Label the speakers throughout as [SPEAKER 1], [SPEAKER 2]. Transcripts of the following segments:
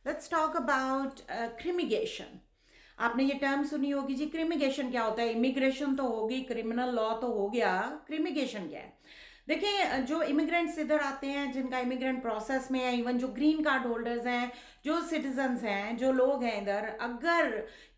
[SPEAKER 1] Let's talk about क्रिमिगेशन. आपने ये term सुनी होगी जी. क्रिमिगेशन क्या होता है? इमिग्रेशन तो होगी, क्रिमिनल लॉ तो हो गया, क्रिमिगेशन क्या है? देखिए, जो इमिग्रेंट्स इधर आते हैं, जिनका इमिग्रेंट प्रोसेस में है, इवन जो ग्रीन कार्ड होल्डर्स हैं, जो सिटीजन्स हैं, जो लोग हैं इधर, अगर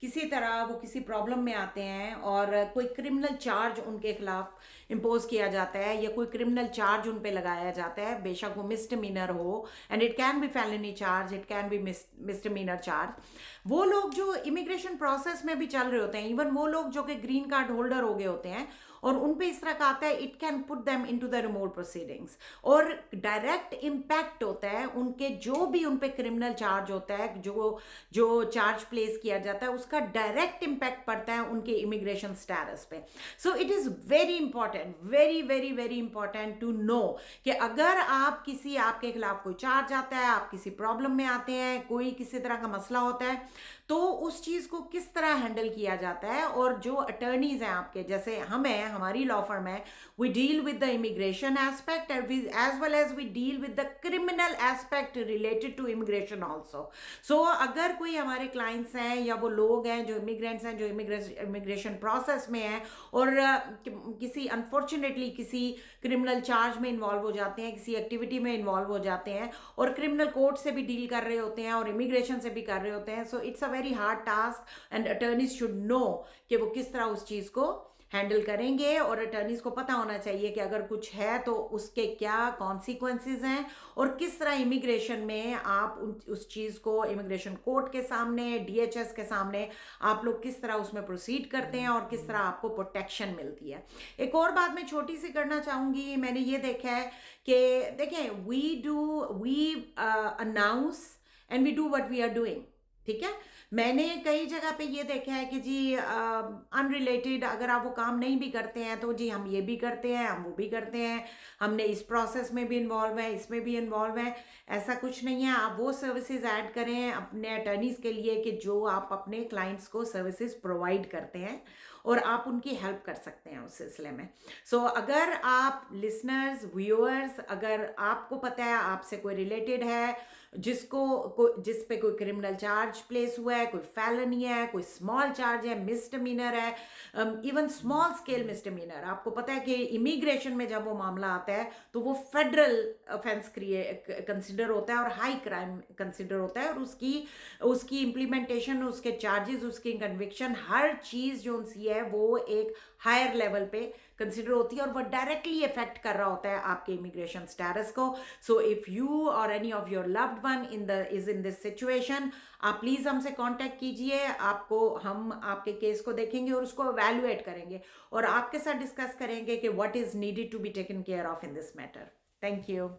[SPEAKER 1] किसी तरह वो किसी प्रॉब्लम में आते हैं और कोई क्रिमिनल चार्ज उनके खिलाफ इम्पोज किया जाता है या कोई क्रिमिनल चार्ज उन पे लगाया जाता है, बेशक वो मिसडमिनर हो, and it can be felony charge, it can be misdemeanour charge. वो लोग जो इमिग्रेशन प्रोसेस में भी चल रहे होते हैं, इवन वो लोग जो कि ग्रीन कार्ड होल्डर हो गए होते हैं, और उन पे इस तरह का आता है, it can put them into the remote proceedings. और डायरेक्ट इम्पैक्ट होता है उनके, जो भी उन पे क्रिमिनल चार्ज होता है, जो जो चार्ज प्लेस किया जाता है, उसका डायरेक्ट इम्पैक्ट पड़ता है उनके इमिग्रेशन स्टेटस पे. So it is very important, very very very important to know कि अगर आप किसी, आपके खिलाफ कोई चार्ज आता है, आप किसी प्रॉब्लम में आते हैं, कोई किसी तरह का मसला होता है, तो उस चीज़ को किस तरह हैंडल किया जाता है. और जो अटर्नीज हैं आपके, जैसे हम हैं, हमारी लॉ फर्म है, we deal with the immigration aspect as well as we deal with the criminal aspect related to immigration also. So अगर कोई हमारे क्लाइंट्स हैं या वो लोग हैं जो इमिग्रेंट्स हैं, जो इमिग्रेशन प्रोसेस में हैं और किसी अनफॉर्चुनेटली किसी क्रिमिनल चार्ज में इन्वॉल्व हो जाते हैं, किसी एक्टिविटी में इन्वॉल्व हो जाते हैं, और क्रिमिनल कोर्ट से भी डील कर रहे होते हैं और इमिग्रेशन से भी कर रहे होते हैं, so it's a very hard task and attorneys should know कि वो किस तरह उस चीज़ को हैंडल करेंगे. और अटर्नीज को पता होना चाहिए कि अगर कुछ है तो उसके क्या कॉन्सिक्वेंसेस हैं, और किस तरह इमिग्रेशन में आप उस चीज़ को इमिग्रेशन कोर्ट के सामने, डीएचएस के सामने, आप लोग किस तरह उसमें प्रोसीड करते हैं और किस तरह आपको प्रोटेक्शन मिलती है. एक और बात मैं छोटी सी करना चाहूँगी. मैंने ये देखा है कि देखें, we announce and we do what we are doing. ठीक है. मैंने कई जगह पे ये देखा है कि जी अनरिलेटेड अगर आप वो काम नहीं भी करते हैं तो जी हम ये भी करते हैं, हम वो भी करते हैं, हमने इस प्रोसेस में भी इन्वॉल्व है, इसमें भी इन्वॉल्व है. ऐसा कुछ नहीं है. आप वो सर्विसेज ऐड करें अपने अटर्नीज के लिए कि जो आप अपने क्लाइंट्स को सर्विसेज प्रोवाइड करते हैं, और आप उनकी हेल्प कर सकते हैं उस सिलसिले में. सो अगर आप लिसनर्स, व्यूअर्स, अगर आपको पता है आपसे कोई रिलेटेड है जिस पे कोई क्रिमिनल चार्ज प्लेस हुआ है, कोई फैलनी है, कोई स्मॉल चार्ज है, मिसडमिनर है, इवन स्मॉल स्केल मिसडमिनर, आपको पता है कि इमिग्रेशन में जब वो मामला आता है तो वो फेडरल ऑफेंस कंसिडर होता है और हाई क्राइम कंसिडर होता है, और उसकी उसकी इम्प्लीमेंटेशन, उसके चार्जेस, उसकी कन्विक्शन, हर चीज़ जो सी है वो एक हायर लेवल पे कंसिडर होती है, और वो डायरेक्टली इफेक्ट कर रहा होता है आपके इमिग्रेशन स्टेटस को. सो इफ यू और any of your loved one is in this situation, आप प्लीज हमसे कांटेक्ट कीजिए. आपको हम आपके केस को देखेंगे और उसको एवेल्युएट करेंगे और आपके साथ डिस्कस करेंगे कि what is needed to be taken care of in this matter. Thank you.